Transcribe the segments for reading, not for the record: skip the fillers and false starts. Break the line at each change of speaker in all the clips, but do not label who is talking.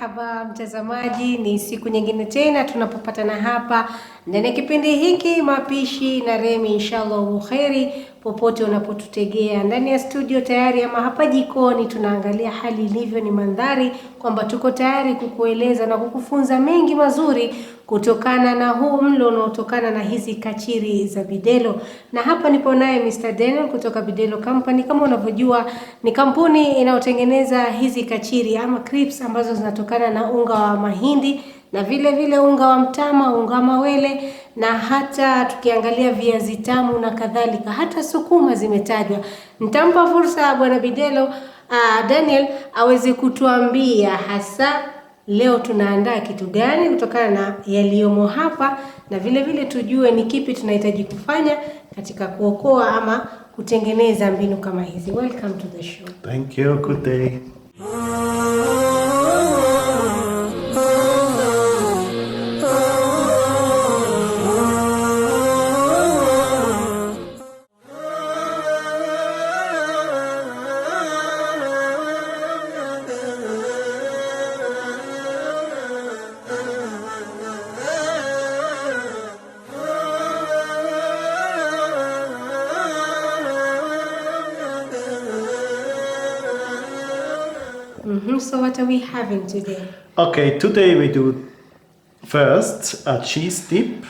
Marhaba mtazamaji, ni siku nyingine tena tunapopatana hapa ndani ya kipindi hiki Mapishi na Remmy. Inshallah bukheri popote unapotutegea ndani ya studio tayari ama hapa jikoni, tunaangalia hali ilivyo, ni mandhari kwamba tuko tayari kukueleza na kukufunza mengi mazuri kutokana na huu mlo unaotokana na hizi kachiri za Bidelo. Na hapa nipo naye Mr. Daniel kutoka Bidelo Company. Kama unavyojua ni kampuni inayotengeneza hizi kachiri ama crips ambazo zinatokana na unga wa mahindi na vile vile unga wa mtama, unga wa mawele, na hata tukiangalia viazi tamu na kadhalika, hata sukuma zimetajwa. Nitampa fursa bwana Bidelo Daniel aweze kutuambia hasa leo tunaandaa kitu gani kutokana na yaliyomo hapa, na vile vile tujue ni kipi tunahitaji kufanya katika kuokoa ama kutengeneza mbinu kama hizi. Welcome to the show.
Thank you. Good day.
So what are we having today?
Okay, today we do first a cheese dip.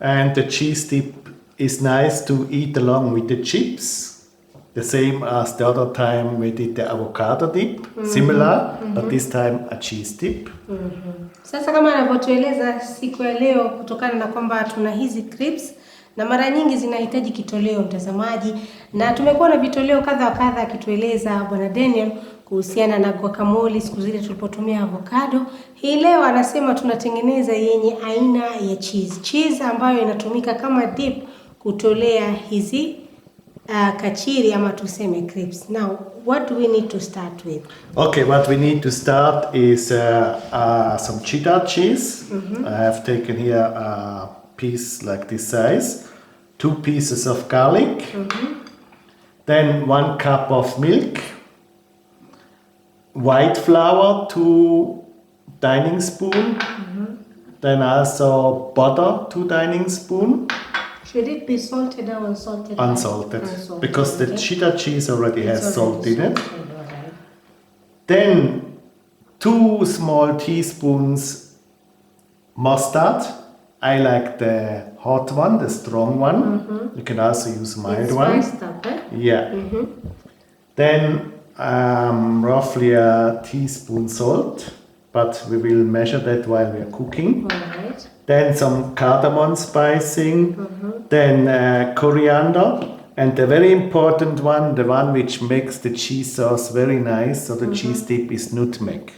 And the cheese dip is nice to eat along with the chips. The same as the other time we did the avocado dip. Similar, but this time a cheese dip.
Sasa kama anavyotueleza siku ya leo, kutokana na kwamba tuna hizi crips na mara nyingi zinahitaji kitoleo mtazamaji, na tumekuwa na vitoleo kadha wa kadha akitueleza bwana Daniel kuhusiana na guacamole siku zile tulipotumia avocado. Hii leo anasema tunatengeneza yenye aina ya cheese ambayo inatumika kama dip kutolea hizi kachiri ama tuseme crips. Now, what do we need to start with?
Okay, what we need to start is some cheddar cheese. I have taken here a piece like this size, 2 pieces of garlic, then 1 cup of milk, white flour 2 dining spoon, then also butter 2 dining spoon.
Should it be salted or unsalted?
Unsalted, because the cheddar cheese already has salt in it.
Right.
Then 2 small teaspoons mustard. I like the hot one, the strong one. You can also use mild one.
Spiced up, eh?
Yeah. Then roughly a teaspoon salt, but we will measure that while we are cooking.
Alright.
Then some cardamom spicing, then coriander, and the very important one, the one which makes the cheese sauce very nice, so the cheese dip, is nutmeg.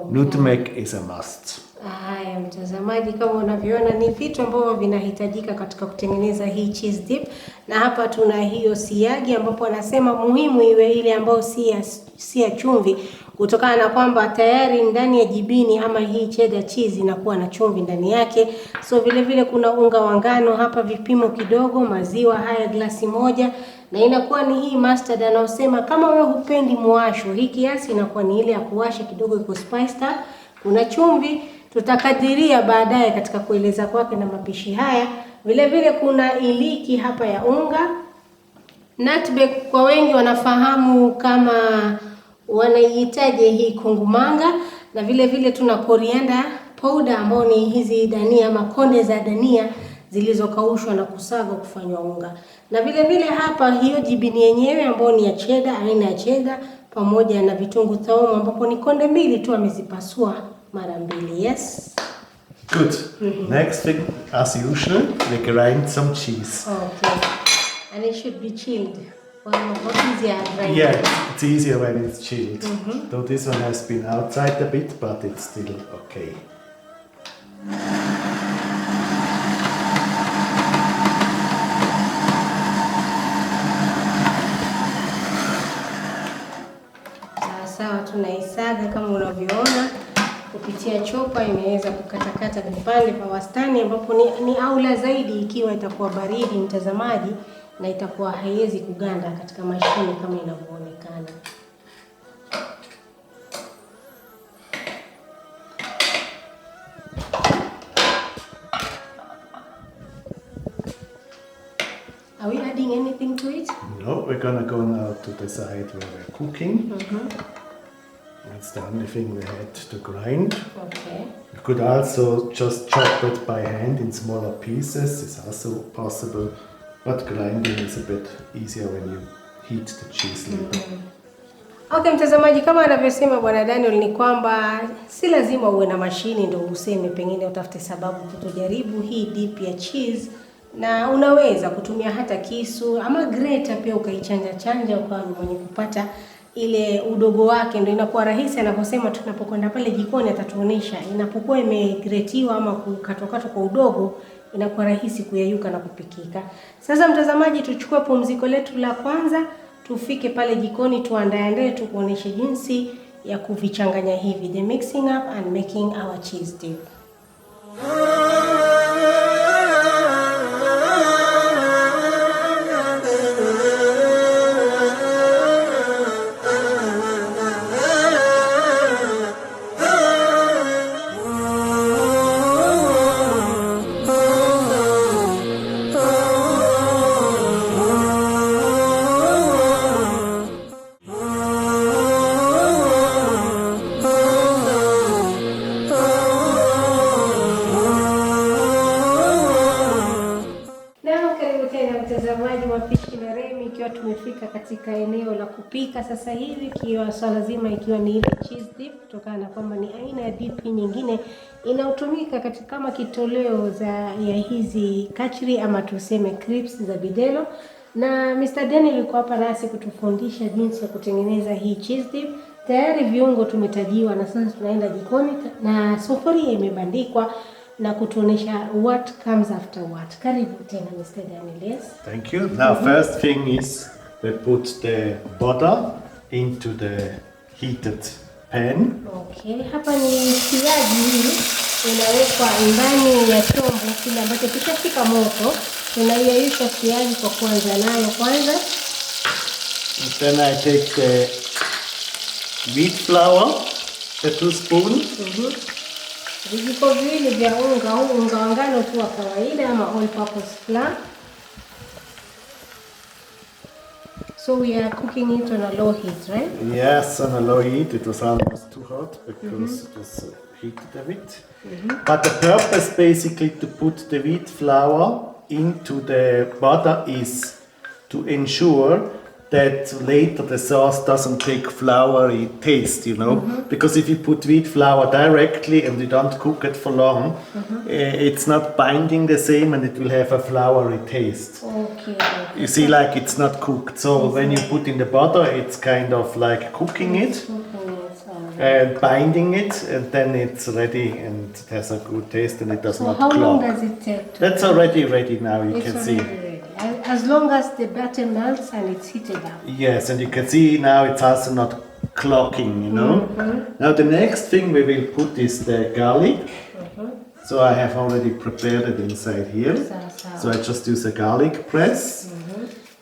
Nutmeg is a must.
Haya mtazamaji, kama unavyoona ni vitu ambavyo vinahitajika katika kutengeneza hii cheese dip. Na hapa tuna hiyo siagi ambapo anasema muhimu iwe ile ambayo si ya chumvi, kutokana na kwamba tayari ndani ya jibini ama hii cheddar cheese inakuwa na chumvi ndani yake. So vile vile kuna unga wa ngano hapa vipimo kidogo, maziwa haya glasi 1, na inakuwa ni hii mustard anaosema kama wewe hupendi muasho, hii kiasi inakuwa ni ile ya kuwasha kidogo, iko spiced up. Kuna chumvi tutakadiria baadaye katika kueleza kwake na mapishi haya. Vile vile kuna iliki hapa ya unga. Nutmeg kwa wengi wanafahamu kama wanaihitaji hii kungumanga, na vile vile tuna coriander powder ambao ni hizi dania ama konde za dania zilizokaushwa na kusagwa kufanywa unga. Na vile vile hapa hiyo jibini yenyewe ambao ni ya cheddar, aina ya cheddar, pamoja na vitunguu saumu ambapo ni konde 2 tu amezipasua mara 2. Yes.
Good. Next thing, as usual, we grind some cheese.
Okay. And it should be chilled. Well, what easier grinding?
Yeah, it's easier when it's chilled. Though this one has been outside a bit, but it's still okay.
Sawa, tunaisaga kama unavyoona kupitia chopa, imeweza kukatakata vipande vya wastani, ambapo ni aula zaidi ikiwa itakuwa baridi mtazamaji, na itakuwa haiwezi kuganda katika mashine kama inavyoonekana. to it?
No, we're gonna go now to the side where we're cooking. That's the only thing we had to grind.
Okay.
You could also just chop it by hand in smaller pieces, it's also possible, but grinding is a bit easier when you heat the cheese later.
Okay, mtazamaji, kama anavyosema Bwana Daniel ni kwamba si lazima uwe na mashini ndio useme, pengine utafute sababu kutojaribu hii dip ya cheese, na unaweza kutumia hata kisu ama grater pia ukaichanja ukawa mwenye kupata ile udogo wake, ndio inakuwa rahisi. Anaposema tunapokwenda pale jikoni atatuonesha inapokuwa imegretiwa ama kukatwakatwa kwa udogo, inakuwa rahisi kuyayuka na kupikika. Sasa mtazamaji, tuchukue pumziko letu la kwanza, tufike pale jikoni tuandae tukuoneshe jinsi ya kuvichanganya hivi, the mixing up and making our cheese dip. Mtazamaji, Mapishi na Remmy, ikiwa tumefika katika eneo la kupika sasa hivi, ikiwa swala zima ikiwa ni ile cheese dip, kutokana na kwamba ni aina ya dip nyingine inayotumika katika kama kitoleo ya hizi kachiri ama tuseme crisps za bidelo. Na Mr. Daniel yuko hapa nasi kutufundisha jinsi ya kutengeneza hii cheese dip. Tayari viungo tumetajiwa na sasa tunaenda jikoni na sufuria imebandikwa na kutuonesha what comes after what. Karibu tena Mr. Daniel. Yes.
Thank you. Now first thing is we put the butter into the heated pan.
Okay, hapa ni siagi hii inawekwa ndani ya chombo kile ambacho kishafika moto. Tunaiaisha siagi kwa kuanza nayo kwanza.
And then I take the wheat flour, the 2 spoons.
Vijiko viwili vya unga wa ngano tu wa kawaida ama all purpose flour. So we are cooking it on a low heat, right?
Yes, on a low heat. It was almost too hot because it was heated a bit. But the purpose basically to put the wheat flour into the butter is to ensure that later the sauce doesn't take floury taste, you know, because if you put wheat flour directly and you don't cook it for long, it's not binding the same and it will have a floury taste.
Okay.
You see, like it's not cooked. So when you put in the butter, it's kind of like cooking it and binding it, and then it's ready and it has a good taste and it does not clog.
So how long does it take?
That's already ready now, you can see.
Ready. As long as the batter melts and it's heated up.
Yes, and you can see now it's also not clogging, you know. Now the next thing we will put is the garlic. So I have already prepared it inside here. So I just use a garlic press.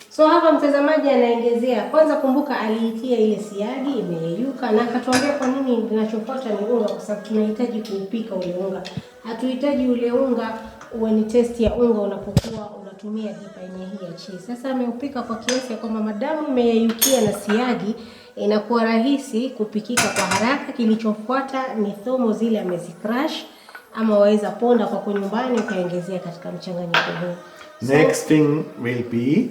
So hapa mtazamaji anaongezea. Kwanza kumbuka aliitia ile siagi imeyeyuka na akatuambia kwa nini kinachofuata ni unga, kwa sababu tunahitaji kuupika ule unga. Hatuhitaji ule unga uwe ni testi ya unga unapokuwa unatumia dip aina hii ya cheese. Sasa ameupika kwa kiasi ya kwamba madamu imeyeyukia na siagi inakuwa rahisi kupikika kwa haraka. Kilichofuata ni thomo zile amezicrush ama waweza ponda kwa nyumbani ukaongezea katika mchanganyiko huu.
Next thing will be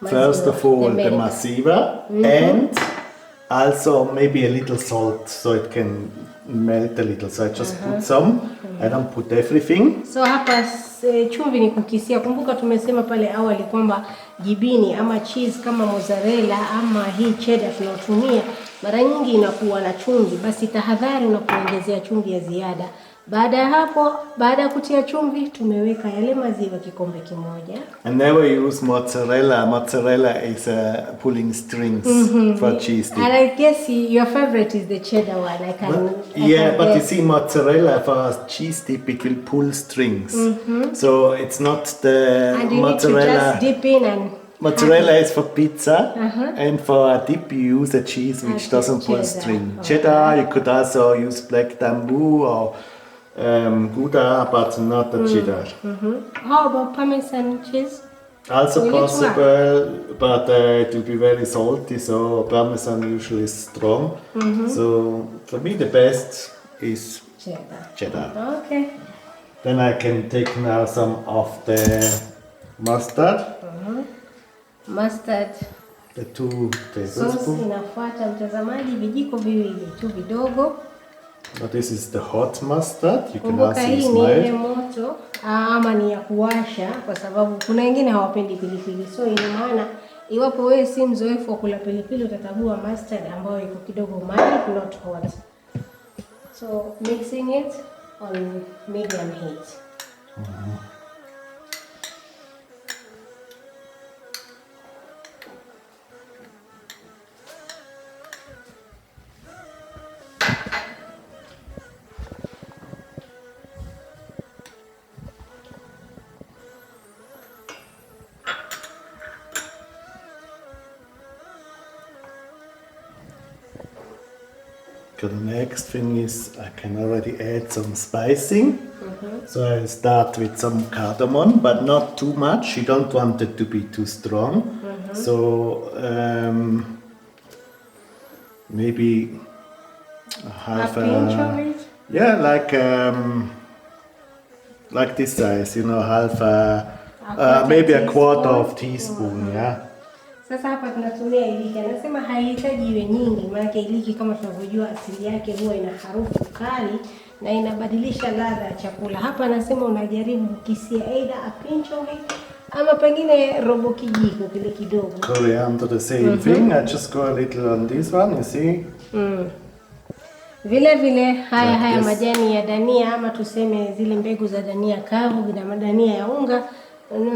first of all the masiva and also maybe a little salt so it can melt a little. So I just put some. I don't put everything.
So hapa chumvi ni kukisia. Kumbuka tumesema pale awali kwamba jibini ama cheese kama mozzarella ama hii cheddar tunayotumia mara nyingi inakuwa na chumvi, basi tahadhari unapoongezea chumvi ya ziada. Baada ya hapo, baada ya kutia chumvi, tumeweka yale maziwa kikombe kimoja.
And never use mozzarella. Mozzarella is pulling strings for cheese dip.
And I guess your favorite is the cheddar one.
But you see, mozzarella for cheese dip, it will pull strings. So it's not the
and you
mozzarella.
Need to just dip in and
mozzarella is for pizza, and for a dip you use a cheese which doesn't pull string. Cheddar, you could also use black bamboo or Gouda, but not the cheddar.
How about Parmesan cheese?
Also
Will it
possible, but it will be very salty, so Parmesan usually is strong. So for me the best is cheddar.
Okay.
Then I can take now some of the mustard.
Mustard.
The 2
Sauce
tablespoons.
inafuata mtazamaji, vijiko viwili tu vidogo.
But this is the hot mustard. You can
Kumbuka
also
hii
use
ni ile
mild.
moto ama ni ya kuwasha, kwa sababu kuna wengine hawapendi pilipili. So ina maana iwapo wewe si mzoefu wa kula pilipili, utachagua mustard ambayo iko kidogo mild, not hot. So mixing it on medium heat.
The next thing is I can already add some spicing. So I start with some cardamom, but not too much. You don't want it to be too strong. So maybe half
a pinch of it?
Yeah, like this size, you know, maybe a quarter of teaspoon, yeah.
Sasa hapa tunatumia iliki. Anasema haihitaji iwe nyingi, maana iliki kama tunavyojua asili yake huwa ina harufu kali na inabadilisha ladha ya chakula. Hapa anasema unajaribu kisia either a pinch of it ama pengine robo kijiko kile kidogo.
Coriander, the same thing. I just go a little on this one, you see.
Vile vile haya majani ya dania ama tuseme zile mbegu za dania kavu na dania ya unga,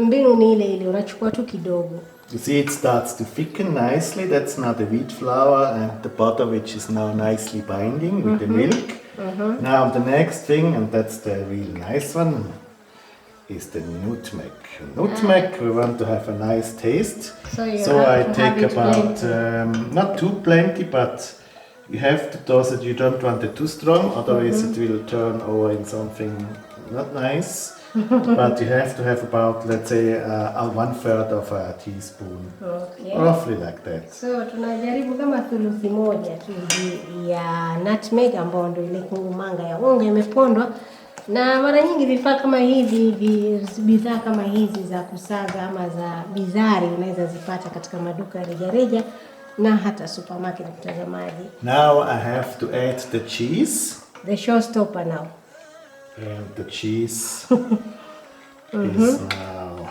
mbinu ni ile ile, unachukua tu kidogo.
You see it starts to thicken nicely. That's now the wheat flour and the butter, which is now nicely binding with the milk. Now the next thing, and that's the real nice one, is the nutmeg. Nutmeg, we want to have a nice taste. So I take about, not too plenty, but you have to dose it. You don't want it too strong, otherwise it will turn over in something not nice. But you have to have about, let's say, 1/3 of a teaspoon. Okay. Roughly like that.
So tunajaribu kama thuluthi moja tu ya nutmeg ambayo ndio ile kumanga ya unga imepondwa. Na mara nyingi vifaa kama hivi, bidhaa kama hizi za kusaga ama za bizari unaweza zipata katika maduka ya rejareja na hata supermarket, mtazamaji.
Now I have to add the cheese.
The showstopper now.
And the cheese is now.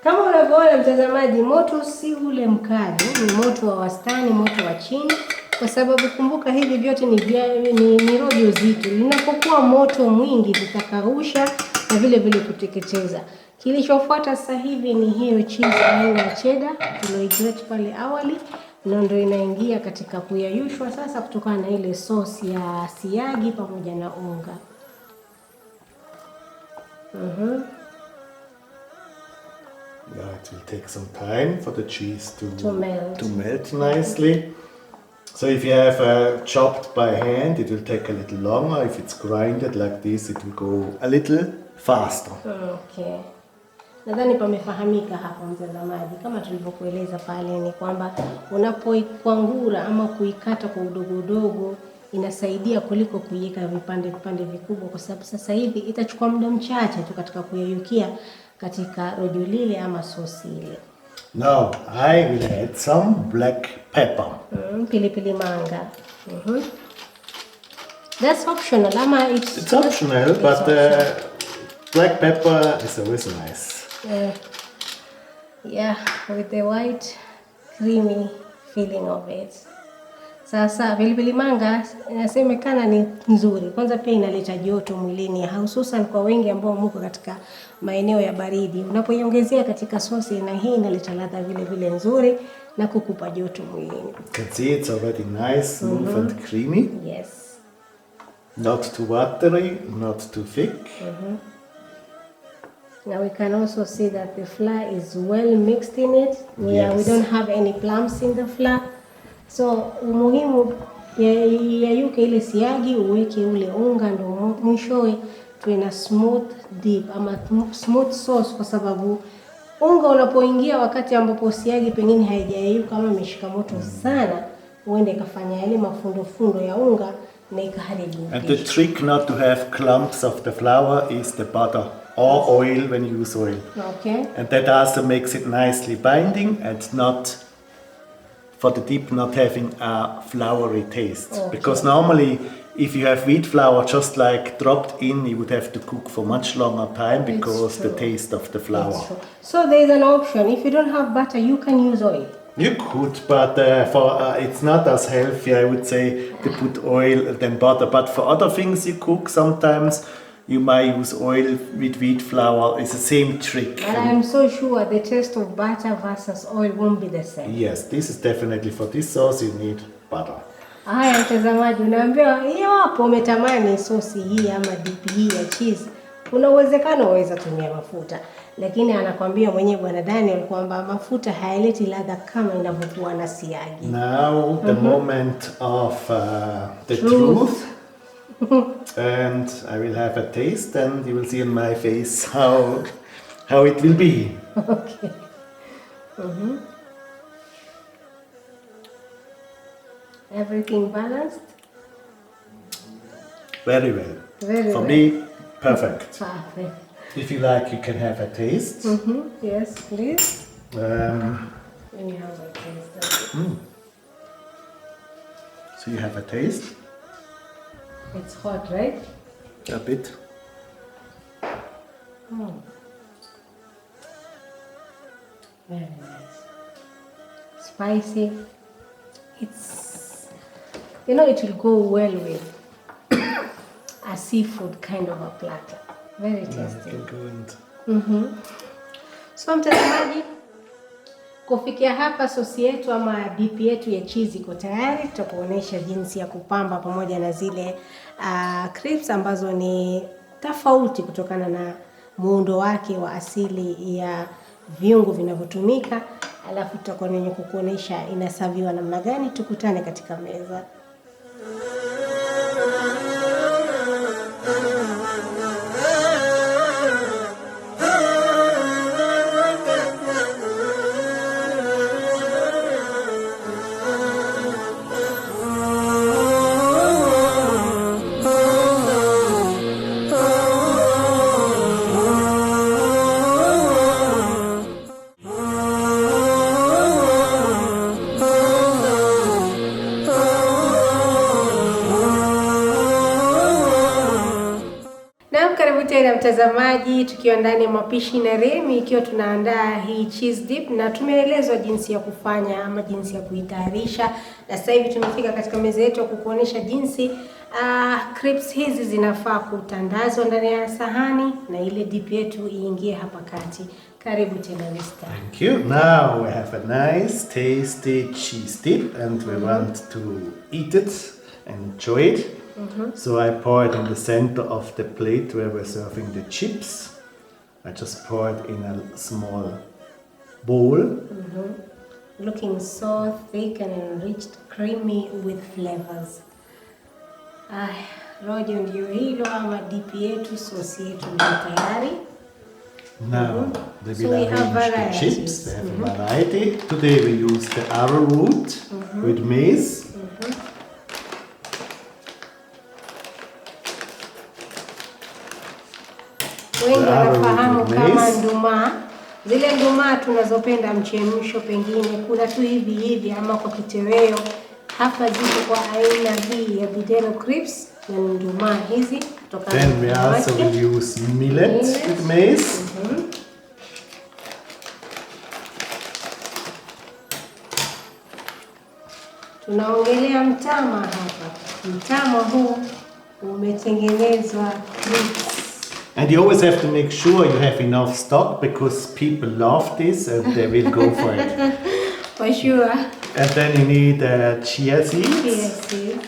Kama unavyoona mtazamaji, moto si ule mkali, ni moto wa wastani, moto wa chini, kwa sababu kumbuka hivi vyote ni rojo zito. Linapokuwa moto mwingi vitakausha na vile vile kuteketeza. Kilichofuata sasa hivi ni hiyo cheese aina ya cheddar tuliyoigrate pale awali, na ndio inaingia katika kuyayushwa sasa kutokana na ile sauce ya siagi pamoja na unga.
Now it will take some time for the cheese to melt nicely. So if you have chopped by hand, it will take a little longer. If it's grinded like this, it will go a little faster.
Okay. Nadhani pamefahamika hapo mtazamaji, kama tulivyokueleza pale ni kwamba unapoikwangura ama kuikata kwa udogo udogo inasaidia kuliko kuiweka vipande vikubwa, kwa sababu sasa hivi itachukua muda mchache tu katika kuyayukia katika rojo lile ama sosi ile.
Now I will add some black pepper.
Pilipili manga. That's optional. Ama
it's optional, but black pepper is always nice.
Yeah, with the white creamy feeling of it. Sasa pilipili manga inasemekana ni nzuri. Kwanza pia inaleta joto mwilini, hususan kwa wengi ambao mko katika maeneo ya baridi. Unapoiongezea katika sosi na hii inaleta ladha vile vile nzuri na kukupa joto mwilini.
You can see it's already nice, smooth and creamy.
Yes.
Not too watery, not too thick.
Now we can also see that the flour is well mixed in it. We don't have any clumps in the flour. So umuhimu yayuke ile siagi, uweke ule unga, ndio mwishowe tuwe na smooth dip ama smooth sauce, kwa sababu unga unapoingia wakati ambapo siagi pengine haijayeyuka kama imeshika moto sana, huenda ikafanya yale mafundo ya unga na ikaharibu.
And the trick not to have clumps of the flour is the butter or oil when you use oil.
Okay.
And that also makes it nicely binding and not for the dip not having a floury taste.
Okay.
Because normally if you have wheat flour just like dropped in, you would have to cook for much longer time because the taste of the flour.
So there is an option. If you don't have butter, you can use oil.
You could, but it's not as healthy, I would say, to put oil than butter. But for other things you cook, sometimes you might use oil with wheat flour. It's the same trick.
But I'm so sure the taste of butter versus oil won't be the same.
Yes, this is definitely for this sauce you need butter.
Haya mtazamaji, unaambiwa hapo umetamani sosi hii ama dip hii ya cheese, kuna uwezekano waweza tumia mafuta, lakini anakwambia mwenyewe bwana Daniel kwamba mafuta hayaleti ladha kama inavyokuwa na siagi.
Now the moment of the truth. And I will have a taste and you will see on my face how it will be.
Okay. Everything balanced?
Very well.
Very
For
well.
me, perfect.
Perfect.
If you like, you can have a taste.
Yes, please. When you have a taste.
So you have a taste.
It's hot, right?
A bit.
Very nice. Spicy. It's, it will go well with a seafood kind of a platter. Very tasty. So mtazamaji, kufikia hapa sosi yetu ama dip yetu ya cheese iko tayari. Tutakuonesha jinsi ya kupamba pamoja na zile crisps ambazo ni tofauti kutokana na muundo wake wa asili ya viungo vinavyotumika. Alafu tutakuwa kukuonesha inasaviwa namna gani. Tukutane katika meza. Karibu tena mtazamaji, tukiwa ndani ya Mapishi na Remmy, ikiwa tunaandaa hii cheese dip na tumeelezwa jinsi ya kufanya ama jinsi ya kuitayarisha, na sasa hivi tumefika katika meza yetu ya kukuonesha jinsi crisps hizi zinafaa kutandazwa ndani ya sahani na ile dip yetu iingie hapa kati. Karibu tena Mr.
Thank you. Now we have a nice tasty cheese dip and we want to eat it and enjoy it. So I pour it in the center of the plate where we're serving the chips. I just pour it in a small bowl.
Looking so thick and enriched, creamy with flavors. Rojo ndio hilo ama dip yetu, sosi yetu ndio tayari.
Now
So we have
the chips. We have a variety. Today we use the arrowroot with maize.
Wengi wanafahamu kama nduma. Zile nduma tunazopenda mchemsho, pengine kuna tu hivi ama kwa kitoweo. Hapa ziko kwa aina hii ya Videno crisps na nduma hizi kutoka.
Then we also will use millet with maize.
Tunaongelea mtama hapa. Mtama huu umetengenezwa crisps.
And you always have to make sure you have enough stock because people love this and they will go for it.
For sure.
And then you need chia seeds.
Chia seeds.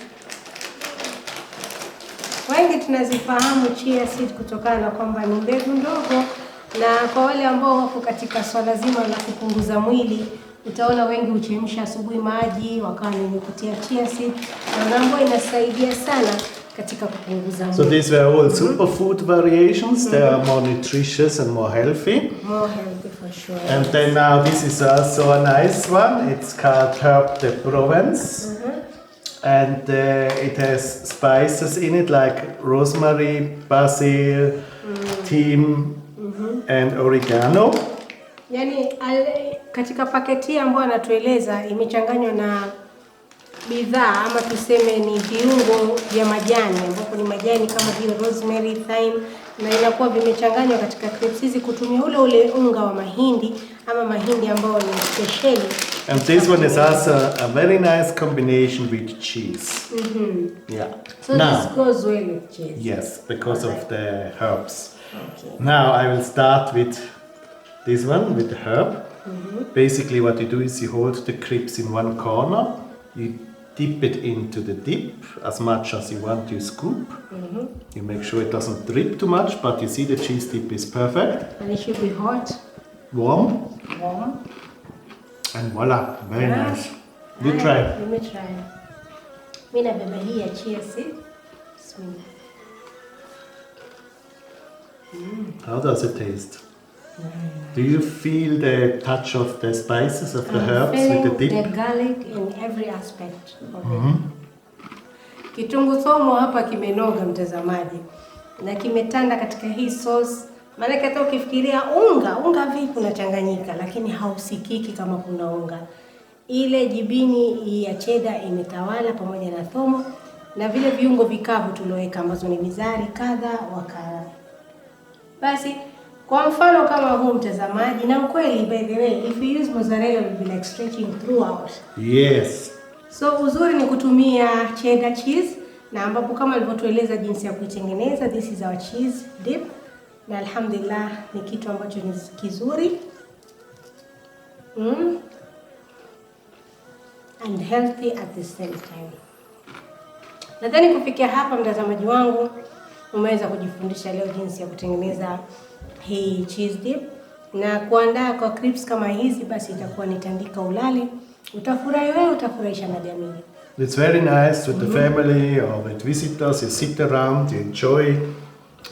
Wengi tunazifahamu chia seeds kutokana na kwamba ni mbegu ndogo, na kwa wale ambao wako katika swala zima la kupunguza mwili, utaona wengi uchemsha asubuhi maji wakawa kutia chia seeds, na ambayo inasaidia sana katika kupunguza mwili.
So these were all superfood variations. They are more nutritious and more healthy.
More healthy for For sure.
And then now this is also a nice one. It's called Herb de Provence. And it has spices in it like rosemary, basil, thyme, and oregano.
Yani katika paketi ambayo anatueleza imechanganywa na bidhaa ama tuseme ni viungo vya majani ambapo ni majani kama vile rosemary, thyme na inakuwa vimechanganywa katika crepes hizi kutumia ule unga wa mahindi ama mahindi ambao ni special.
And this one is also a very nice combination with cheese. Yeah.
So now, this goes well with cheese.
Yes, because of the herbs.
Okay.
Now I will start with this one, with the herb. Basically what you do is you hold the crisps in one corner, you dip it into the dip as much as you want to scoop. You make sure it doesn't drip too much, but you see the cheese dip is perfect.
And it should be hot.
Warm.
Warm.
And voila, very nice. You try.
Let me try. Mimi nabeba hii ya chia seed. Bismillah.
How does it taste? Do you feel the touch of the spices of the herbs with the dip?
The garlic in every aspect of it. Kitunguu saumu hapa kimenoga mtazamaji. Na kimetanda katika hii sauce. Maana hata ukifikiria unga vipi unachanganyika lakini hausikiki kama kuna unga. Ile jibini ya cheddar imetawala pamoja na thomo na vile viungo vikavu tulioweka ambazo ni bizari kadha wakala. Basi kwa mfano kama huu mtazamaji na kweli by the way if you use mozzarella it will be like stretching throughout.
Yes.
So uzuri ni kutumia cheddar cheese na ambapo kama alivyotueleza jinsi ya kuitengeneza, this is our cheese dip. Na alhamdulillah ni kitu ambacho ni kizuri. And healthy at the same time. Nadhani kufikia hapa mtazamaji wangu umeweza kujifundisha leo jinsi ya kutengeneza hii cheese dip na kuandaa kwa crisps kama hizi, basi itakuwa ni tandika ulali. Utafurahi wewe, utafurahisha na jamii.
It's very nice with the family or with visitors. You sit around, you enjoy,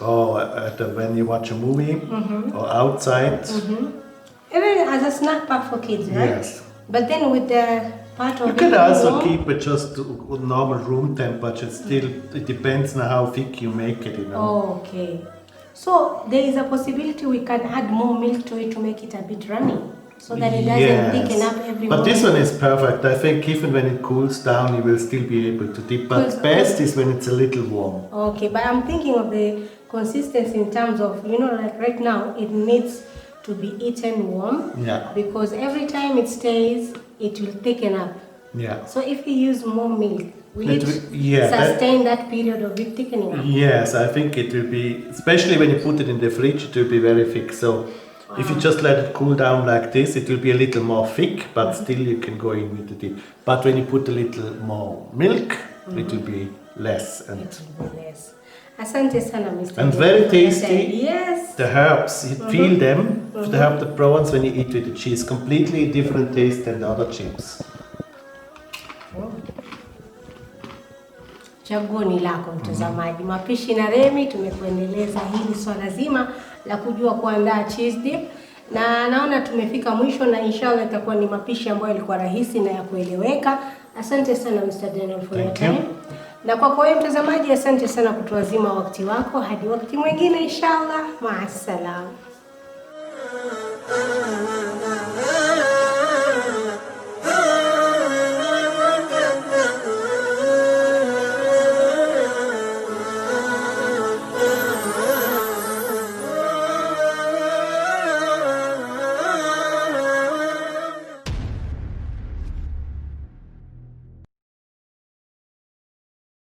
or when you watch a movie, or outside.
Even as a snack pack for kids, right?
Yes.
But then with the part of
you can also keep it just normal room temperature. Still, it depends on how thick you make it, you know.
Oh, okay. So there is a possibility we can add more milk to it to make it a bit runny, so that it doesn't thicken up every
But
morning.
this one is perfect. I think even when it cools down, you will still be able to dip. But best is when it's a little warm.
Okay, but I'm thinking of the consistency in terms of, you know, like right now, it needs to be eaten warm.
Yeah.
Because every time it stays, it will thicken up.
Yeah.
So if you use more milk, will it
yeah,
sustain that period of it thickening up?
Yes, I think it will be, especially when you put it in the fridge, it will be very thick. So if you just let it cool down like this, it will be a little more thick, but still you can go in with the dip. But when you put a little more milk, it will be less. And
it will be less. Asante sana, Mr.
And very tasty.
Yes.
The herbs, you feel them. The herb de Provence when you eat with the cheese, completely different taste than the other chips.
Chaguo ni lako mtazamaji. Mapishi na Remmy tumekuendeleza hili swala zima la kujua kuandaa cheese dip. Na naona tumefika mwisho na inshallah itakuwa ni mapishi ambayo yalikuwa rahisi na ya kueleweka. Asante sana Mr. Daniel for your time. Na kwa wewe mtazamaji, asante sana kutuazima wakati wako. Hadi wakati mwingine inshallah. Maasalam.